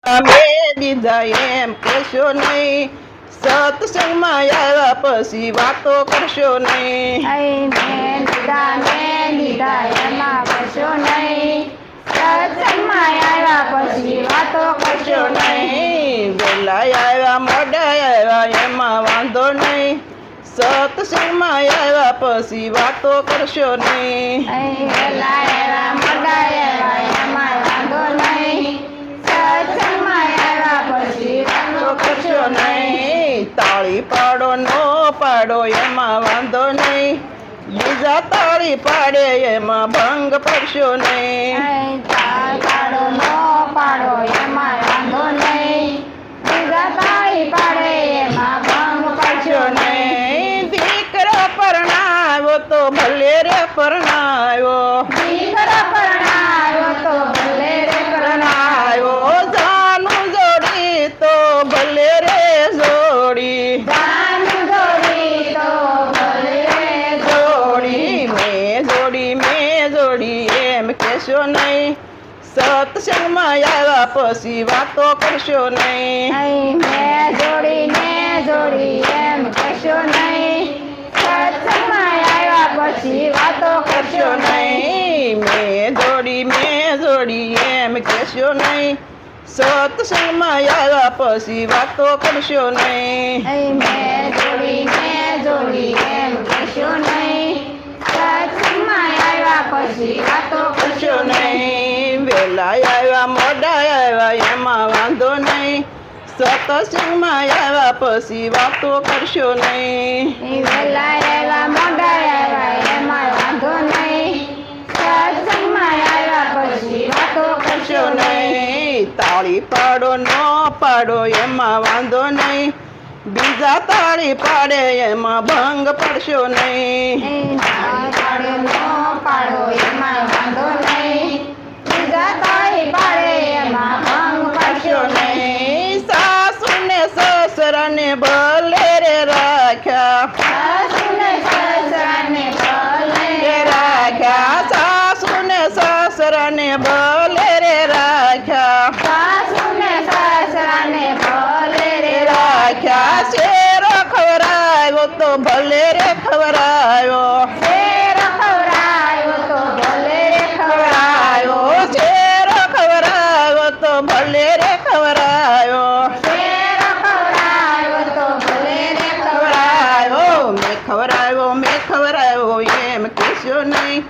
અમે દીધા એમ કહેશો નહીં, સત્સંગમાં આવ્યા પછી વાતો કરશો નહીં. મેં લીધા એમાં કશો નહીં, સત્સંગમાં આવ્યા પછી વાતો કરશો નહીં. વેલા આવ્યા મોડા આવ્યા એમાં વાંધો નહીં, સત્સંગમાં આવ્યા પછી વાતો કરશો નહીં. વેલા આવ્યા મોડા આવ્યા એમાં વાંધો નહીં, સત્સંગમાં આવ્યા પછી વાતો કરશો નહીં. તાળી પાડો નો પાડો એમાં વાંધો નહીં, બીજા તાળી પાડે એમાં ભંગ પડશો નહીં. પાડો નો પાડો એમાં વાંધો નહીં, બીજા તાળી પાડે એમાં ભંગ પડશો નહીં. દીકરા પરણાવ્યો તો ભલે રે પરણાવ્યો, દીકરા પરણાવ્યો તો ભલે રે પરણાવ્યો. જાનું જોડી તો ભલે રે જોડી, જાનું જોડી તો ભલે રે જોડી. મેં જોડી એમ કહેશો નહીં, સત્સંગમાં આવ્યા પછી વાતો કરશો નહીં. મેં જોડી એમ કશો નહીં, સત્સંગમાં આવ્યા પછી વાતો કરશો નહીં. મેં જોડી એમ કહેશો નહીં, સત્સંગમાં આવ્યા પછી વાતો કરશો નહીં. મેં જોડી એમ કશો નહીં, સત્સંગમાં આવ્યા પછી વાતો કરશો નહીં. વેલા આવ્યા મોડા આવ્યા એમાં વાંધો નહીં, સત્સંગમાં આવ્યા પછી વાતો કરશો નહીં. વેલા આવ્યા મોડા આવ્યા એમાં વાંધો નહીં, સત્સંગમાં આવ્યા પછી વાતો કરશો નહીં. તાળી પાડો નો પાડો એમાં વાંધો નહીં, બીજા તાળી પાડે એમાં ભંગ પડશો નહીં. પાડો નો પાડો એમાં વાંધો નહીં, બીજા તાળી પાડે એમાં ભંગ પડશો નહીં. સાસુ ને સસરાને ભલે રે રાખ્યા, સાસુ ને સસરાને ભલે રાખ્યા. સાસુ ને સસરાને ભલે રે રાખ્યા, સાસુ ને સસરાને ભલે રે રાખ્યા. શેરો ખવરાયો તો ભલે રે ખવરાયો, શેર ખવરાયો તો ભલે રે ખવરાયો, શેરો ખવરાયો તો ભલે રે ખવરાયો. શેર ખવરાયો તો ભલે રે ખવરાયો. મેં ખવરાયો એમ કહેશો નહીં,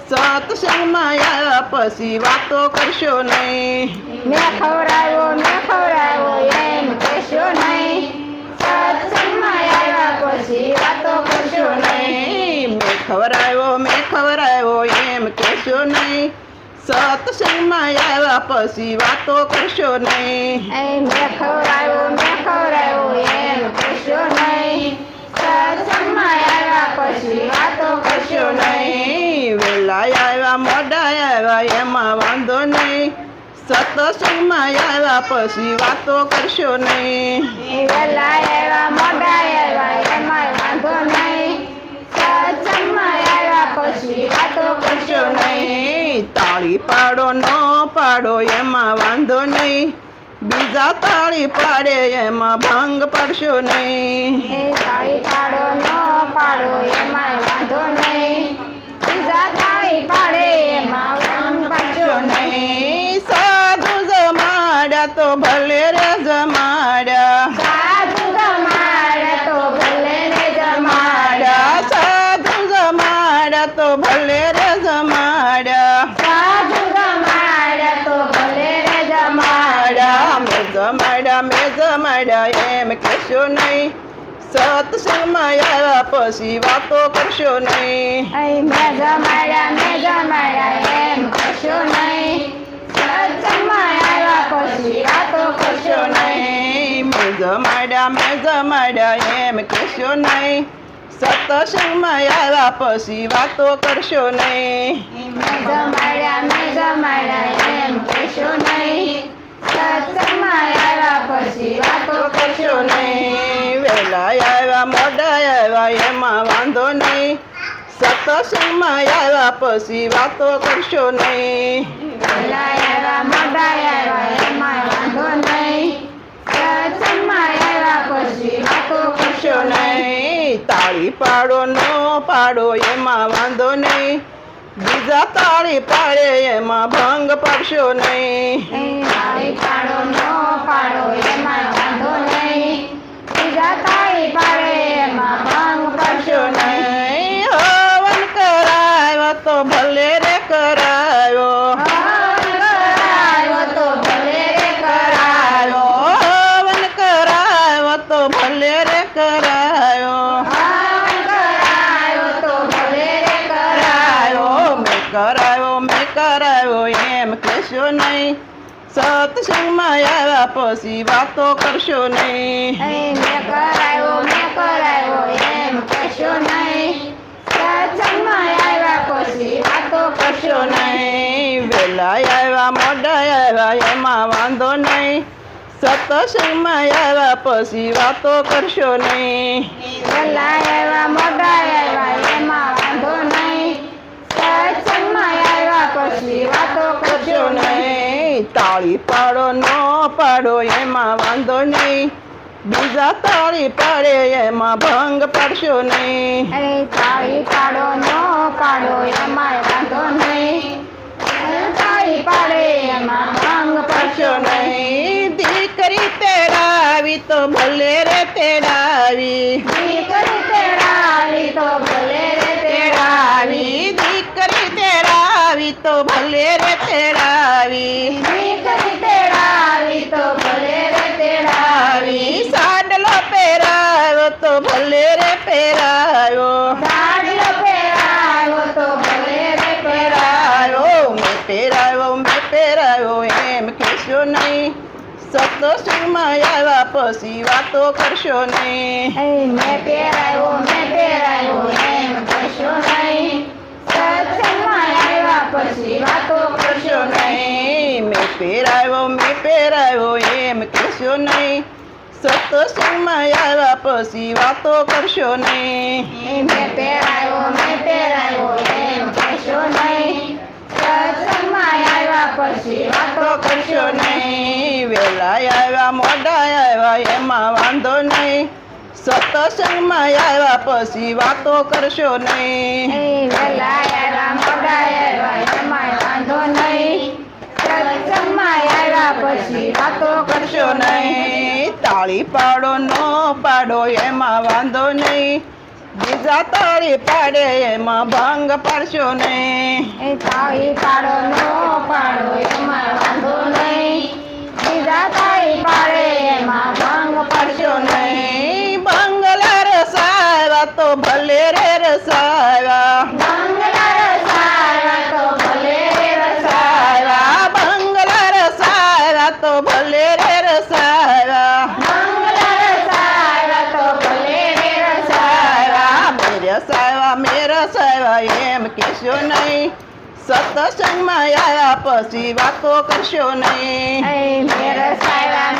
સત્સંગમાં આવ્યા પછી વાતો કરશો નહીં. મેં ખવરાયો એમ કહેશો નહીં, સત્સંગમાં આવ્યા પછી વાતો કરશો નહીં. મેં ખવરાયો એમ કહેશો નહીં, સત્સંગમાં આવ્યા પછી વાતો કરશો નહીં. મેં ખવરાયો એમ કહેશો નહીં, સત્સંગમાં આવ્યા પછી વાતો કરશો નહીં. વેલા આવ્યા મોડા આવ્યા એમાં વાંધો નહીં, સત્સંગમાં આવ્યા પછી વાતો કરશો નહીં. વેલા આવ્યા મોડા આવ્યા એમાં વાંધો નહીં, સત્સંગમાં આવ્યા પછી વાતો કરશો નહીં. તાળી પાડો નો પાડો એમાં વાંધો નહીં, બીજા તાળી પાડે એમાં ભંગ પડશો નહીં. તાળી પાડો નો પાડો એમાં વાંધો નહીં, બીજા તાળી પાડે એમાં ભંગ પડશો નહીં. સાધુ જમાડ્યા તો ભલે રે જમાડ્યા, સાધુ જમાડ્યા તો ભલે રે જમાડ્યા, સાધુ જમાડ્યા તો ભલે રે જમાડ્યા. સાધુ જમાડ્યા તો ભલે રે જમાડ્યા. મેં જમાડ્યા એમ કહેશો નહીં, સત્સંગમાં આવ્યા પછી વાતો કરશો નહીં. મેં જમાડ્યા એમ કશો નહીં, સત્સંગમાં આવ્યા પછી વાતો કરશો નહીં. મેં જમાડ્યા એમ કહેશો નહીં, સત્સંગમાં આવ્યા પછી વાતો કરશો નહીં. મેં જમાડ્યા એમ કશો નહીં, સત્સંગમાં આવ્યા પછી વાતો કરશો નહીં. વેલા આવ્યા મોડા આવ્યા એમાં વાંધો નહીં, સત્સંગમાં આવ્યા પછી વાતો કરશો નહીં. વેલા આવ્યા મોડા આવ્યા એમાં વાંધો નહીં, નહીં, તાળી પાડો નો પાડો એમાં વાંધો નહીં, બીજા તાળી પાડે એમાં ભંગ પડશો નહીં. તાળી પાડો નો પાડો એમાં વાંધો નહીં, બીજા તાળી પાડે એમાં ભંગ પડશો નહીં. હવન કરાયો તો ભલે રે કરાયો, કરાયો તો ભલે રે કરાયો, હવન કરાયો તો ભલે રે કરાયો, કરાયો તો ભલે રે કરાયો. મેં કરાયો એમ કહેશો નહીં, સત્સંગમાં આવ્યા પછી વાતો કરશો નહીં. મેં કરાયો એમ કહેશો નહીં, સત્સંગમાં આવ્યા પછી વાતો કરશો નહીં. વેલા આવ્યા મોડા આવ્યા એમાં વાંધો નહીં, સત્સંગમાં આવ્યા પછી વાતો કરશો નહીં. વહેલા આવ્યા મોડા આવ્યા એમાં વાંધો નહીં, સત્સંગમાં આવ્યા પછી વાતો કરશો નહીં. તાળી પાડો નો પાડો એમાં વાંધો નહીં, બીજા તાળી પાડે એમાં ભંગ પડશો નહીં. તાળી પાડો નો પાડો એમાં વાંધો નહીં, તાળી પાડે એમાં ભંગ પડશો નહીં. દીકરી તેડાવી તો ભલે રે તેડાવી, દીકરી તેડાવી તો ભલે રે તેડાવી, દીકરી તેડાવી તો ભલે રે તેડાવી, દીકરી તેડાવી તો ભલે રે તેડાવી, સાડલો પહેરાયો તો ભલે રે પહેરાયો, સાડીઓ પહેરાયો તો ભલે રે પહેરાયો. મેં પહેરાયો એમ કહેશો નહીં, સત્સંગમાં આવ્યા પછી વાતો કરશો નહીં. મેં પહેરાયો એમ કહેશો નહીં, સત્સંગમાં આવ્યા પછી વાતો કરશો નહીં. મેં પહેરાયો એમ કહેશો નહીં, સત્સંગમાં આવ્યા પછી વાતો કરશો નહીં. મેં પહેરાયો એમ કહેશો નહીં, સત્સંગમાં આવ્યા પછી વાતો કરશો નહીં. વેલા આવ્યા મોડા આવ્યા એમાં વાંધો નહીં, સત્સંગમાં આવ્યા પછી વાતો કરશો નહીં. વહેલા આવ્યા મોડા આવ્યા એમાં વાંધો નહીં, સત્સંગમાં આવ્યા પછી વાતો કરશો નહીં. તાળી પાડો નો પાડો એમાં વાંધો નહીં, બીજા તાળી પાડે એમાં ભંગ પડશો નહીં. તાળી પાડો નો પાડો એમાં વાંધો નહીં, બીજા તાળી પાડે એમાં ભંગ પડશો નહીં. બંગલા રસાવ્યા તો ભલે રે રસાવ્યા, બંગલા રસાવ્યા તો ભલે રે રસાવ્યા, બંગલા રસાવ્યા તો ભલે રે રસાવ્યા, બંગલા રસાવ્યા તો ભલે રે રસાવ્યા. મેં રસાવ્યા એમ કહેશો નહીં, સત્સંગમાં આવ્યા પછી વાતો કરશો નહીં. મેં રસાવ્યા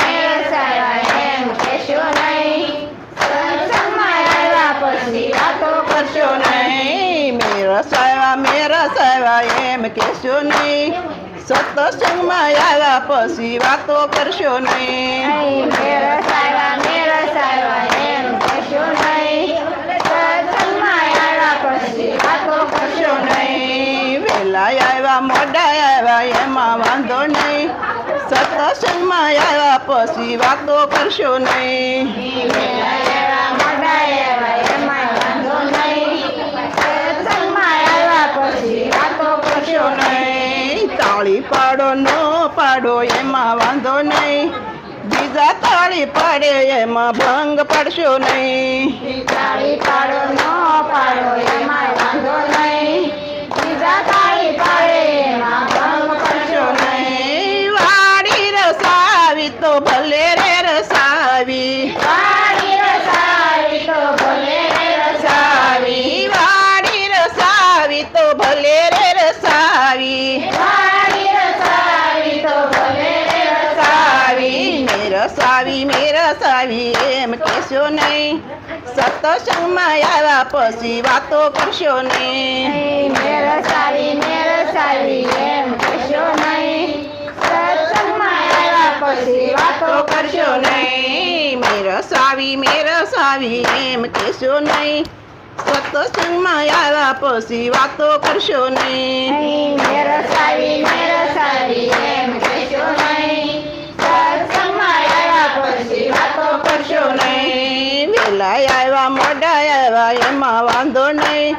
એમ કહેશો નહીં, સત્સંગમાં આવ્યા પછી વાતો કરશો નહીં. મેં રસાવ્યા એમ કહેશો નહીં, સત્સંગમાં આવ્યા પછી વાતો કરશો નહીં. મેં રસાવ્યા એમ કહેશો નહીં, સત્સંગમાં આવ્યા પછી વાતો કરશો નહીં. વેલા આવ્યા મોડા આવ્યા એમાં વાંધો નહીં, સત્સંગમાં આવ્યા પછી વાતો કરશો નહીં. મોડા આવ્યા એમાં વાંધો નહીં, સત્સંગમાં આવ્યા પછી વાતો કરશો નહીં. તાળી પાડો નો પાડો એમાં વાંધો નહીં, બીજા તાળી પાડે એમાં ભંગ પડશો નહીં. તાળી પાડો નો પાડો એમાં વાંધો નહીં, બીજા તાળી પાડે એમાં ભંગ પડશો નહીં. વાડી રસાવી તો ભલે રે રસાવી, વાડી રસાવી તો ભલે રે રસાવી, વાડી રસાવી તો ભલે રે રસાવી, વાડી રસાવી તો ભલે રે રસાવી. મેં રસાવી એમ કહેશો નહીં, સત્સંગમાં આવ્યા પછી વાતો કરશો નહીં. મેં રસાવી એમ કહેશો નહીં, સત્સંગમાં આવ્યા પછી વાતો કરશો નહીં. મેરસાવી એમ કહેશો નહીં, સત્સંગમાં આવ્યા પછી વાતો કરશો નહીં. મેરસાવી એમ કહેશો નહીં, સત્સંગમાં આવ્યા પછી વાતો કરશો નહીં. વેલા આવ્યા મોડા આવ્યા એમાં વાંધો નહીં,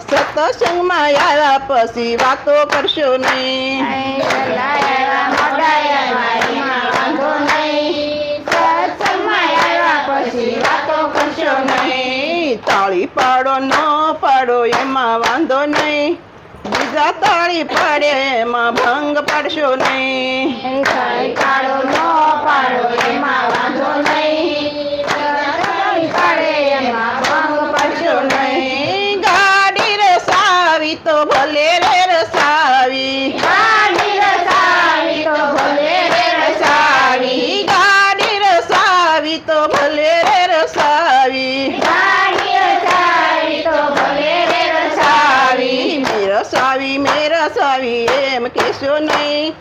સત્સંગમાં આવ્યા પછી વાતો કરશો નહીં. વેલા આવ્યા મોડા આવ્યા એમાં વાંધો નહીં, સત્સંગમાં આવ્યા પછી વાતો કરશો નહીં. તાળી પાડો ન પાડો એમાં વાંધો નહીં, બીજા તાળી પાડે એમાં ભંગ પાડશો નહીં. પાડો ન પાડો એમાં વાંધો નહીં, તાળી પાડે એમાં ભંગ પડશો નહીં. ગાડી રસાવી તો ભલે રે રસાવી, ગાડી રસાવી તો ભલે રે રસાવી, ગાડી રસાવી તો ભલે રે રસાવી. ગાડી રસાવી તો ભલે રે રસાવી. મેરસાવી એમ કહેશો નહીં,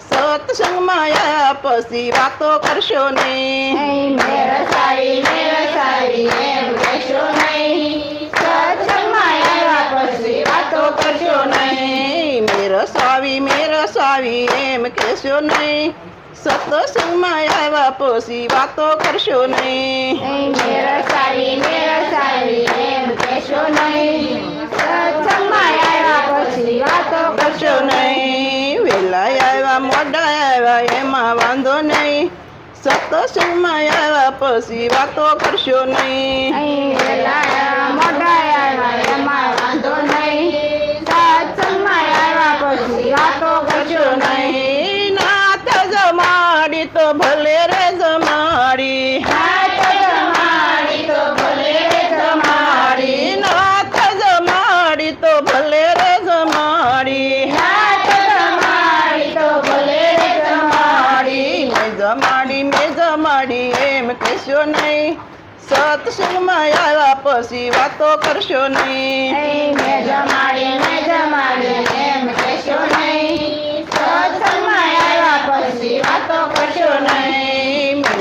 સત્સંગમાં આવ્યા પછી વાતો કરશો નહીં. મેરસાવી એમ કહેશો નહીં, સત્સંગમાં આવ્યા પછી વાતો કરશો નહીં. મેરસાવી એમ કહેશો નહીં, સત્સંગમાં આવ્યા પછી વાતો કરશો નહીં. મેરસાવી એમ કહેશો નહીં, સત્સંગમાં આવ્યા પછી વાતો કરશો નહીં. વેલા આવ્યા મોડા આવ્યા એમાં વાંધો નહીં, સત્સંગમાં આવ્યા પછી વાતો કરશો નહીં. મોટા આવ્યા એમાં વાંધો નહીં, સત્સંગમાં આવ્યા પછી વાતો કરશો નહીં. નાથ જમાડી તો ભલે રે જમાડી, નાથ જમાડી તો ભલે રે જમાડી, નાથ જમાડી તો ભલે રે જમાડી. નાથ જમાડી તો ભલે રે જમાડી. મેં જમાડી એમ કહેશો નહીં, સત્સંગમાં આવ્યા પછી વાતો કરશો નહીં. મેં જમાડી એમ કહેશો નહીં, સત્સંગમાં આવ્યા પછી વાતો કરશો નહીં. મેં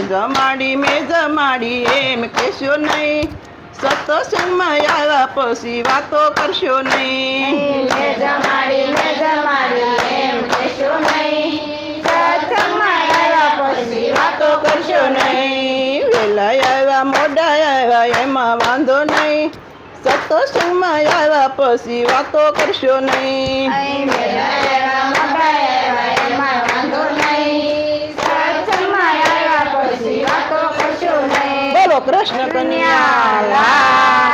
જમાડી એમ કહેશો નહીં, સત્સંગમાં આવ્યા પછી વાતો કરશો નહીં. મેં જમાડી એમ કહેશો નહીં, સત્સંગમાં આવ્યા પછી વાતો કરશો નહીં. વેલા આવ્યા મોડા આવ્યા એમાં વાંધો નહીં, સત્સંગમાં આવ્યા પછી વાતો કરશો નહીં. એમાં વાંધો નહીં, સત્સંગમાં આવ્યા પછી વાતો કરશો નહીં. બોલો કૃષ્ણ કન્યા લાલ.